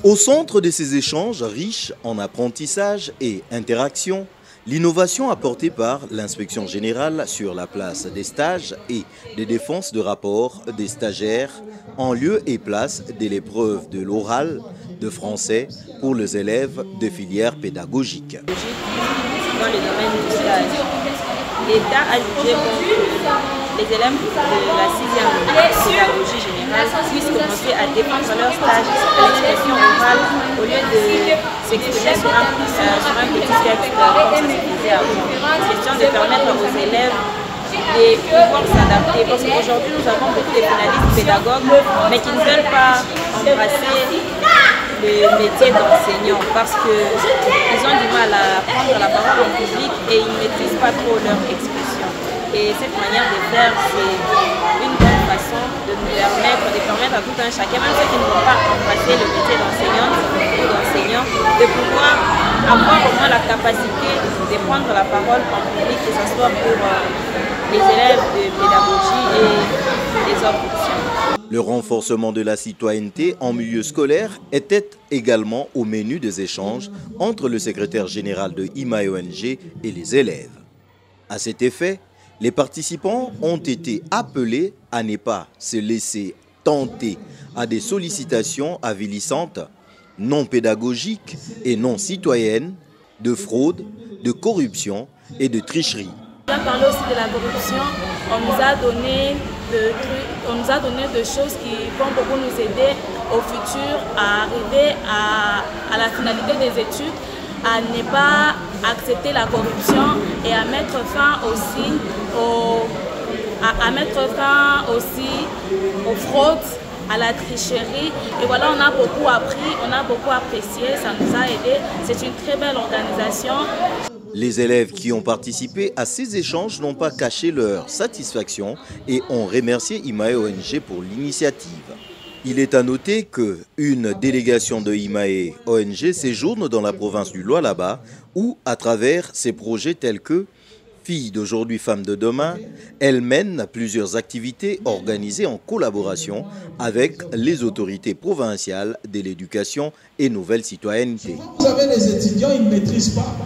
Au centre de ces échanges riches en apprentissage et interaction, l'innovation apportée par l'inspection générale sur la place des stages et des défenses de rapports des stagiaires en lieu et place de l'épreuve de l'oral de français pour les élèves de filières pédagogiques. Dans le domaine du stage, l'État a jugé que les élèves de la 6e pédagogie générale puissent commencer à défendre leur stage à l'expression orale au lieu de s'exprimer sur un petit texte comme ça se faisait avant. Question de permettre aux élèves de pouvoir s'adapter parce qu'aujourd'hui nous avons beaucoup de finalistes pédagogues mais qui ne veulent pas embrasser le métier d'enseignant parce qu'ils ont du mal à prendre la parole en public et ils ne maîtrisent pas trop leur expression. Et cette manière de faire, c'est une bonne façon de nous permettre à tout un chacun, même ceux qui ne vont pas embrasser le métier d'enseignante ou d'enseignant, de pouvoir avoir au moins la capacité de prendre la parole en public, que ce soit pour les élèves de pédagogie et les autres options. Le renforcement de la citoyenneté en milieu scolaire était également au menu des échanges entre le secrétaire général de IMA-ONG et les élèves. À cet effet, les participants ont été appelés à ne pas se laisser tenter à des sollicitations avilissantes, non pédagogiques et non citoyennes, de fraude, de corruption et de tricherie. On a parlé aussi de la corruption, on nous a donné des choses qui vont beaucoup nous aider au futur à arriver à la finalité des études, à ne pas accepter la corruption et à mettre fin aussi aux fraudes, à la tricherie. Et voilà, on a beaucoup appris, on a beaucoup apprécié, ça nous a aidés. C'est une très belle organisation. Les élèves qui ont participé à ces échanges n'ont pas caché leur satisfaction et ont remercié IMA-ONG pour l'initiative. Il est à noter qu'une délégation de IMA-ONG séjourne dans la province du Lualaba où, à travers ses projets tels que Filles d'aujourd'hui, femmes de demain, elle mène plusieurs activités organisées en collaboration avec les autorités provinciales de l'éducation et nouvelle citoyenneté. Vous avez des étudiants, ils ne maîtrisent pas.